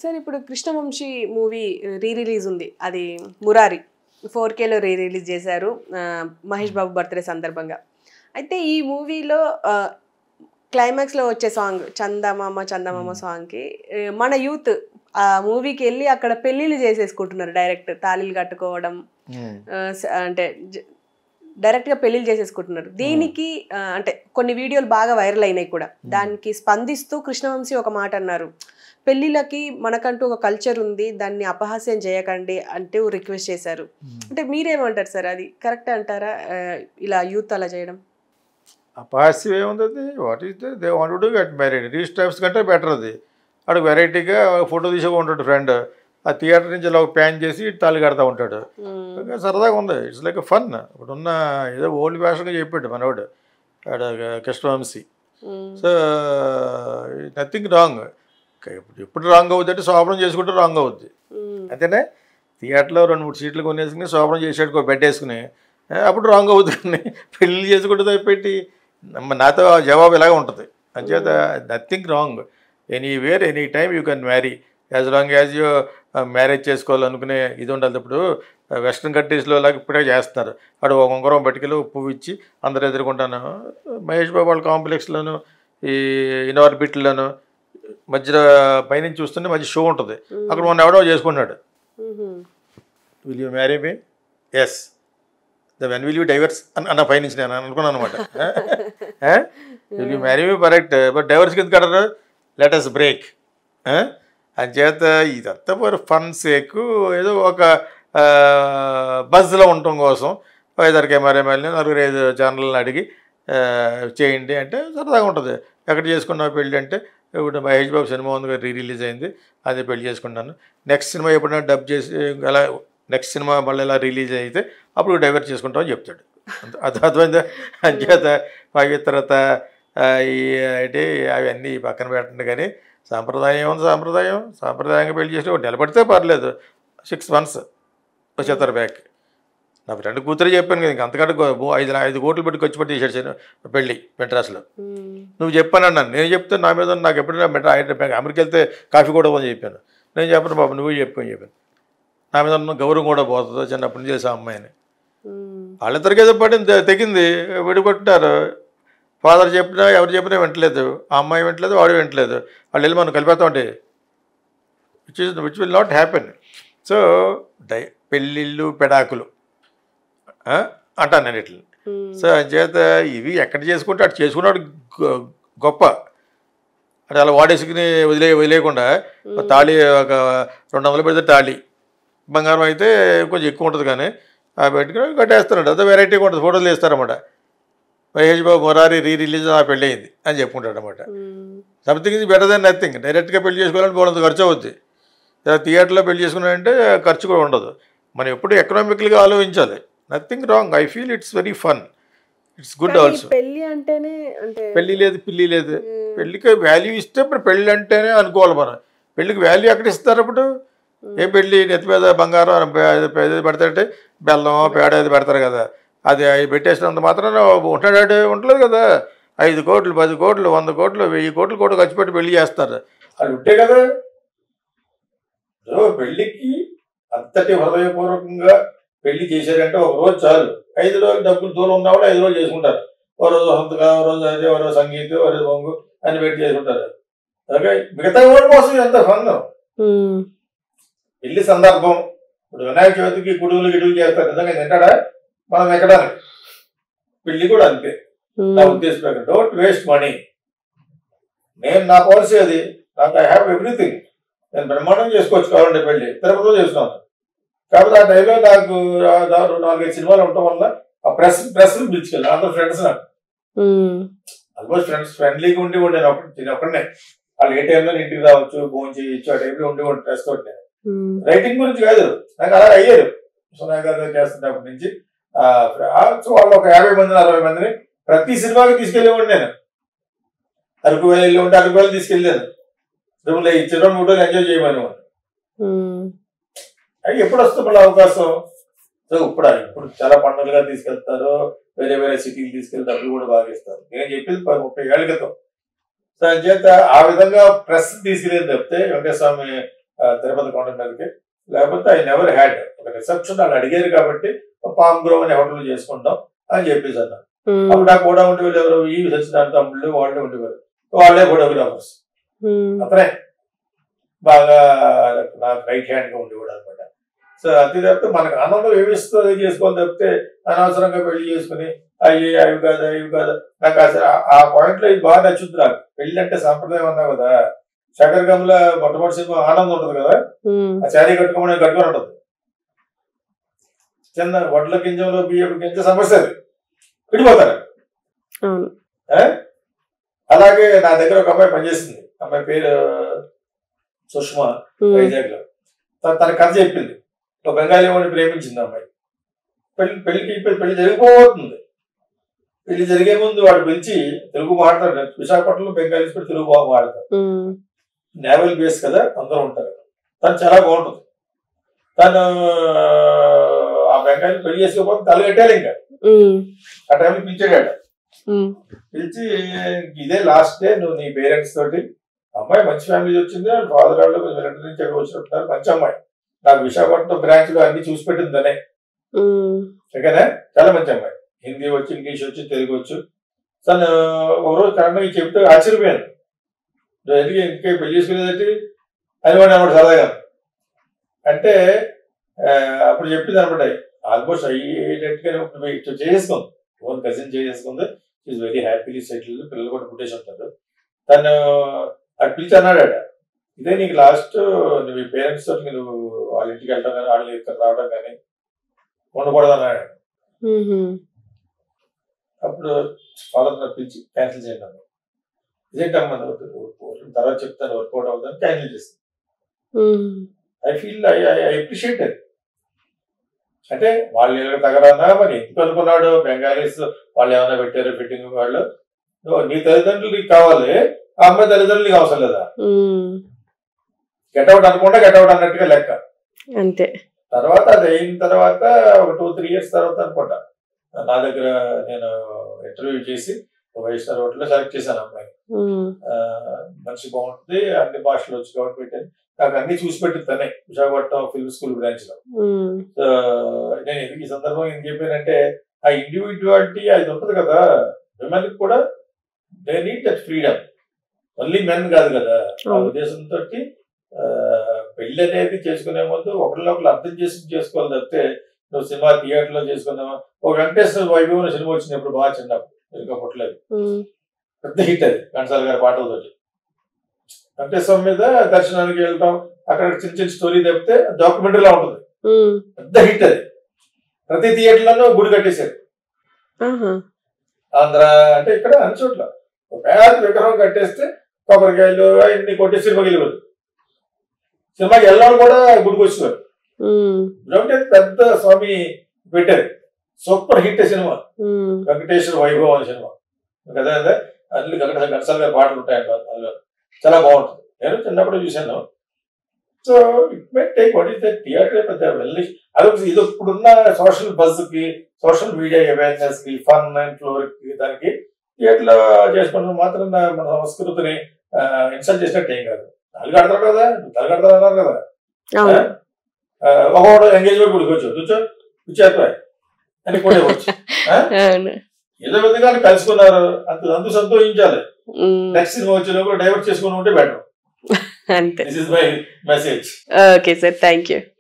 Sir ఇప్పుడు Krishna Vamsi movie release ఉంది, అది మురారి 4Kలో రిలీజ్ చేశారు మహేష్ బాబు బర్త్డే సందర్భంగా. అయితే ఈ మూవీలో క్లైమాక్స్లో వచ్చే సాంగ్ చందమామ చందమామ సాంగ్కి మన యూత్ ఆ మూవీకి వెళ్ళి అక్కడ పెళ్ళిళ్ళు చేసేసుకుంటున్నారు, డైరెక్ట్ తాళిలు కట్టుకోవడం, అంటే డైరెక్ట్గా పెళ్ళిళ్ళు చేసేసుకుంటున్నారు. దీనికి అంటే కొన్ని వీడియోలు బాగా వైరల్ అయినాయి కూడా. దానికి స్పందిస్తూ కృష్ణవంశీ ఒక మాట అన్నారు, పెళ్ళిళ్ళకి మనకంటూ ఒక కల్చర్ ఉంది, దాన్ని అపహాస్యం చేయకండి అంటూ రిక్వెస్ట్ చేశారు. అంటే మీరేమంటారు సార్, అది కరెక్ట్ అంటారా ఇలా యూత్ అలా చేయడం? అపహాస్యం ఏముంది, what is they want to get married, reach types కంటే బెటర్ అది. అక్కడ వెరైటీగా ఫోటో తీసే ఉంటాడు ఫ్రెండ్, ఆ థియేటర్ నుంచి ఇలా ప్యాన్ చేసి తాళి కడతా ఉంటాడు, సరదాగా ఉంది. It's like fun. ఇప్పుడున్న ఏదో ఓల్డ్ ఫ్యాషన్గా చెప్పాడు మనవాడు కృష్ణవంశీ. So nothing wrong. ఎప్పుడు రాంగ్ అవుద్ది అంటే శోభనం చేసుకుంటే రాంగ్ అవుద్ది, అంతేనే. థియేటర్లో 2-3 సీట్లు కొనేసుకుని శోభనం చేసాడు బెడ్ వేసుకుని, అప్పుడు రాంగ్ అవుతుంది. పెళ్ళి చేసుకుంటే పెట్టి నాతో జవాబు ఇలాగే ఉంటుంది. అంచేత nothing wrong, anywhere any time you can marry, as long as you marriage చేసుకోవాలనుకునే ఇది ఉండాలి. ఇప్పుడు వెస్ట్రన్ కంట్రీస్లో లాగా ఇప్పుడే చేస్తున్నారు. అక్కడ ఒక ఉంగరం పట్టుకెళ్ళి పువ్వు ఇచ్చి అందరు ఎదుర్కొంటాను. మహేష్ బాబు వాళ్ళ కాంప్లెక్స్లోను ఈ ఇన్ఆర్బిట్లోను మధ్యలో పైనుంచి చూస్తుంటే మంచి షో ఉంటుంది, అక్కడ మొన్న ఎవడో చేసుకున్నాడు. Will you marry me? Yes. When will you divorce అన్న పైనుంచి నేను అనుకున్నాను అనమాట. Will you marry me correct, but divorce కింద కడరు, లెట్ అస్ బ్రేక్. అంచేత ఇదంతా ఫర్ ఫన్ సేకు, ఏదో ఒక బజ్లో ఉండటం కోసం 5-6 కెమెరామెల్ని 4-5 ఛానళ్ళని అడిగి చేయండి అంటే సరదాగా ఉంటుంది. ఎక్కడ చేసుకున్నావు పెళ్ళి అంటే, ఇప్పుడు మహేష్ బాబు సినిమా ఉంది, రిలీజ్ అయింది, అదే పెళ్లి చేసుకుంటాను. నెక్స్ట్ సినిమా ఎప్పుడైనా డబ్ చేసి అలా నెక్స్ట్ సినిమా మళ్ళీ ఇలా రిలీజ్ అయితే అప్పుడు డైవర్ట్ చేసుకుంటామని చెప్తాడు. అది అర్థమైందా? అంచేత పవిత్రత అంటే అవన్నీ పక్కన పెట్టండి. కానీ సాంప్రదాయం ఏముంది, సాంప్రదాయంగా పెళ్లి చేసి నిలబడితే పర్లేదు. 6 months వచ్చేస్తారు బ్యాక్. నా ఫ్రెండ్ కూతురే చెప్పాను కదా, ఇంక అంతకంటే 5 కోట్లు పెట్టి ఖర్చు పెట్టి చేసాడు పెళ్ళి మెడ్రాస్లో. నువ్వు చెప్పానన్నాను, నేను చెప్తే నా మీద నాకు ఎప్పుడైనా అమెరికా వెళ్తే కాఫీ కూడా అని చెప్పాను. నేను చెప్పను బాబు నువ్వే చెప్పుకొని చెప్పాను. నా మీద ఉన్న గౌరవం కూడా పోతుందో, చిన్నప్పటి నుంచి చేసే అమ్మాయిని. వాళ్ళిద్దరికి ఏదో పడింది, తెగింది, విడిపట్టారు. ఫాదర్ చెప్పినా ఎవరు చెప్పినా వింటలేదు, ఆ అమ్మాయి వింటలేదు, వాడు వింటలేదు. వాళ్ళు వెళ్ళి మనం కలిపేస్తామంటే which will not happen. So పెళ్ళిళ్ళు పెడాకులు అంటాను నేను ఇట్లా. సో అంచేత ఇవి ఎక్కడ చేసుకుంటే అటు చేసుకున్నాడు గొప్ప. అంటే అలా వాడేసుకుని వదిలేయకుండా తాళి ఒక 200 పెడితే తాళి, బంగారం అయితే కొంచెం ఎక్కువ ఉంటుంది, కానీ ఆ పెట్టుకుని కట్టేస్తున్నాడు. అదే వెరైటీగా ఉంటుంది, ఫోటోలు వేస్తారన్నమాట. మహేష్ బాబు మురారి రిలీజ్ నా పెళ్ళి అయింది అని చెప్పుకుంటాడు అనమాట. Something is better than nothing. డైరెక్ట్గా పెళ్లి చేసుకోవాలంటే బోలంత ఖర్చు అవుద్ది. థియేటర్లో పెళ్లి చేసుకున్నాడంటే ఖర్చు కూడా ఉండదు. మనం ఎప్పుడు ఎకనామికల్గా ఆలోచించాలి. Nothing wrong, I feel it's very fun, it's good also. పెళ్ళి అంటేనే అంటే పెళ్ళి లేదు పిల్లి లేదు, పెళ్ళికి వాల్యూ ఇస్తే ఇప్పుడు పెళ్ళి అంటేనే అనుకోవాలి మనం. పెళ్ళికి వాల్యూ ఎక్కడ ఇస్తారు అప్పుడు? ఏ పెళ్ళి నెత్తి మీద బంగారం పెడతారంటే బెల్లం పేడ అది పెడతారు కదా, అది పెట్టేసినంత మాత్రం ఉంటాడు ఉండలేదు కదా. 5 కోట్లు 10 కోట్లు 100 కోట్లు 1000 కోట్లు కూడా ఖర్చు పెట్టి పెళ్లి చేస్తారు. అది ఉంటే కదా. పెళ్ళికి అంతటి హృదయపూర్వకంగా పెళ్లి చేశారంటే ఒక రోజు చాలు. 5 రోజులు డబ్బులు దూరం ఉన్నవాళ్ళు 5 రోజులు చేసుకుంటారు. ఓ రోజు హంతగా, ఓ రోజు అదే, ఓ రోజు సంగీతం, ఓ రోజు వంగు అని పెట్టి చేసుకుంటారు. ఓకే, మిగతా వాళ్ళ కోసం ఎంత ఫన్. పెళ్లి సందర్భం ఇప్పుడు వినాయక చవితికి కుడుగులు గిడుగులు చేస్తారు, నిజంగా తింటాడా? మనం ఎక్కడానికి. పెళ్లి కూడా అంతే. నా ఉద్దేశం ప్రకారం డోంట్ వేస్ట్ మనీ. నేను నా పాలసీ అది. నాకు ఐ హ్యావ్ ఎవ్రీథింగ్. నేను బ్రహ్మాండం చేసుకోవచ్చు కావాలంటే పెళ్లి. తిరుపతిలో చేసుకున్నాను. కాకపోతే ఆ టైంలో నాకు 4-5 సినిమాలు ఉండటం వల్ల ఆ ప్రెస్ పిలుచుకెళ్ళి అందరూ ఫ్రెండ్స్, నాకు ఆల్మోస్ట్ ఫ్రెండ్లీగా ఉండి నేను ఒక్కడనే. వాళ్ళు ఏ టైంలో ఇంటికి రావచ్చు, ఫోన్ చేయొచ్చు, ఆ టైంలో ఉండి ప్రెస్ తోటి. రైటింగ్ గురించి కాదు, నాకు అలా అయ్యారు. సోనియా గారు చేస్తున్నప్పటి నుంచి వాళ్ళు ఒక 50 మంది 60 మందిని ప్రతి సినిమాకి తీసుకెళ్ళేవాడు. నేను అరకు వేలు వెళ్ళి ఉంటే అరకు వేలు తీసుకెళ్ళాను. రూమ్లో ఇచ్చిన 3 రోజులు ఎంజాయ్ చేయమని. అది ఎప్పుడు వస్తుంది మళ్ళీ అవకాశం? సో ఇప్పుడు చాలా పండుగలుగా తీసుకెళ్తారు, వేరే సిటీకి తీసుకెళ్తే డబ్బులు కూడా బాగా ఇస్తారు. నేను చెప్పింది 30 ఏళ్ల క్రితం. సో అంచేత ఆ విధంగా ప్రెస్ తీసుకెళ్ళేది తప్పితే వెంకటస్వామి తిరుపతి కొండ మీదకి. లేకపోతే ఐ నెవర్ హ్యాడ్. ఒక రిసెప్షన్ వాళ్ళు అడిగారు కాబట్టి పామ్ గ్రోవ్ అని హోటల్ చేసుకుంటాం అని చెప్పేసి అన్నారు. అప్పుడు నాకు కూడా ఉండేవాళ్ళు ఎవరు, ఈ సత్యనారాయణ తమ్ముళ్ళు వాళ్ళే ఉండేవారు. వాళ్ళే ఫోటోగ్రాఫర్స్. అతనే బాగా నాకు రైట్ హ్యాండ్ గా ఉండేవాడు అనమాట. సో అది తప్పితే మనకు ఆనందం ఏమిస్తుందో అది చేసుకోవాలి తప్పితే అనవసరంగా పెళ్లి చేసుకుని అవి కాదు. నాకు అసలు ఆ పాయింట్ లో ఇది బాగా నచ్చుతుంది నాకు. పెళ్లి అంటే సంప్రదాయం అన్నా కదా. శేఖర్ గమ్ల మొట్టమొదటి సినిమా ఆనందం ఉంటుంది కదా, ఆ శారీ కట్టుకోమని ఉంటుంది. చిన్న వడ్ల గింజంలో బియ్యం గింజ సమస్య అది, విడిపోతారు. అలాగే నా దగ్గర ఒక అమ్మాయి పనిచేస్తుంది. అమ్మాయి పేరు సుష్మా, వైజాగ్ లో. తన కథ చెప్పింది. ఒక బెంగాలీ వాడిని ప్రేమించింది అమ్మాయి. పెళ్లి జరిగిపోతుంది. పెళ్లి జరిగే ముందు వాడు పిలిచి తెలుగు మాట్లాడతాడు. విశాఖపట్నంలో బెంగాలీస్ కూడా తెలుగు బాగా మాట్లాడతారు. నేవల్ బేస్ కదా, అందరూ ఉంటారు. తను చాలా బాగుంటుంది. తను ఆ బెంగాలీ పెళ్లి చేసుకోకపోతే తల కట్టాలి. ఇంకా ఆ టైంలో పిలిచాడు. పిలిచి ఇదే లాస్ట్ డే, నువ్వు నీ పేరెంట్స్ తోటి, అమ్మాయి మంచి ఫ్యామిలీ వచ్చింది, ఫాదర్ వాళ్ళు మిలిటరీ నుంచి అక్కడ వచ్చినట్టున్నారు, మంచి అమ్మాయి. నాకు విశాఖపట్నం బ్రాంచ్ లో అన్ని చూసి పెట్టిందనే. ఓకేనా, చాలా మంచి అమ్మాయి. హిందీ వచ్చు, ఇంగ్లీష్ వచ్చు, తెలుగు వచ్చు. తను ఒకరోజు కరెక్ట్గా చెప్తే ఆశ్చర్యపోయాను. ఎందుకు ఇంకా పెళ్లి చేసుకునేది అని వాడు అన్నమాట సరదాగా. అంటే అప్పుడు చెప్పింది అనమాట, ఆల్మోస్ట్ అయ్యేటట్టుగా చేసుకుంది. ఓన్ కజిన్ చేసుకుంది. Is very happily settle. పిల్లలు కూడా పుట్టేసి ఉంటారు. తను అటు పిలిచి అన్నాడట, ఇదే నీకు లాస్ట్, నువ్వు ఈ పేరెంట్స్ తోటి నువ్వు వాళ్ళ ఇంటికి వెళ్ళడం కానీ వాళ్ళు ఇక్కడ రావడం కానీ ఉండకూడదు అన్నాడు. అప్పుడు ఫాదర్ పిలిచి క్యాన్సిల్ చేయండి అన్న. ఇదేంటమ్మా తర్వాత చెప్తాను, వర్కౌట్ అవుతుందని క్యాన్సిల్ చేస్తాను. ఐ ఫీల్ ఐ అప్రిషియేట్ అది. అంటే వాళ్ళు తగరన్నా మరి ఎందుకు అనుకున్నాడు, బెంగాలీస్ వాళ్ళు ఏమైనా పెట్టారు ఫిట్టింగ్ వాళ్ళు. నీ తల్లిదండ్రులు నీకు కావాలి, ఆ అమ్మాయి తల్లిదండ్రులు నీకు అవసరం లేదా. గెట్అవుట్ అనుకుంటే గెట్అవుట్ అన్నట్టుగా లెక్క. అంతే. తర్వాత అది అయిన తర్వాత ఒక 2-3 years తర్వాత అనుకుంటా నా దగ్గర నేను ఇంటర్వ్యూ చేసి ఫైవ్ స్టార్ హోటల్లో సెలెక్ట్ చేశాను అమ్మాయి. మనిషి బాగుంటుంది, అన్ని భాషలు వచ్చి కాబట్టి పెట్టాను. నాకు అన్ని చూసి పెట్టిస్తానే విశాఖపట్నం ఫిల్మ్ స్కూల్ బ్రాంచ్ లో. నేను ఎందుకు ఈ సందర్భం ఏం చెప్పానంటే, ఆ ఇండివిజువాలిటీ అది ఉంటుంది కదా, విమెన్ కూడా they need that freedom. Only men కాదు కదా. ఆ ఉద్దేశంతో పెళ్లి అనేది చేసుకునే ముందు ఒకరినొకరు అర్థం చేసుకోవాలి తప్పితే నువ్వు సినిమా థియేటర్ లో చేసుకున్నావా. ఒక వెంకటేశ్వర వైభవం సినిమా వచ్చినప్పుడు బాగా చిన్నప్పుడు ఇంకా పుట్టలేదు, పెద్ద హిట్ అది ఘంటసాల గారి పాటలతోటి. వెంకటేశ్వరం మీద దర్శనానికి వెళ్తాం, అక్కడ చిన్న చిన్న స్టోరీ తప్పితే డాక్యుమెంటరీలా ఉంటుంది, పెద్ద హిట్ అది. ప్రతి థియేటర్ లోనూ గుడి కట్టేశారు. ఆంధ్ర అంటే ఇక్కడ అన్ని చోట్ల పెద్ద విగ్రహం కట్టేస్తే కొబ్బరికాయలు అన్ని కొట్టి సినిమాకి వెళ్ళేవారు. సినిమాకి వెళ్ళాలి కూడా గుడికి వచ్చేవారు. పెద్ద స్వామి పెట్టారు, సూపర్ హిట్ సినిమా వెంకటేశ్వర వైభవం అనే సినిమా కదా. అన్ని ఘంటసాల గారి పాటలు ఉంటాయంట అందులో, చాలా బాగుంటుంది. నేను చిన్నప్పుడు చూశాను. So it may take what is that theatre పెద్ద వెళ్ళి అదొక ఇది ఇప్పుడున్న సోషల్ బజ్ కి, సోషల్ మీడియా అవేర్నెస్ కి, ఫన్ అండ్ ఫ్లోర్ కి, దానికి థియేటర్ లో చేసుకున్న మాత్రం మన సంస్కృతిని ఇన్సల్ట్ చేసినట్టు ఏం కాదు. తలగడతారు కదా, తలగడతారు అన్నారు కదా. ఒకడు ఎంగేజ్మెంట్ కూర్చో కూర్చోపోయి అని కూడా వచ్చు. ఏదో విధంగా కలుసుకున్నారు, అందు సంతోషించాలి. నెక్స్ట్ సినిమా వచ్చేటప్పుడు డైవర్ట్ చేసుకుని ఉంటే బెటర్. అంతే. This is my message. Okay sir, thank you.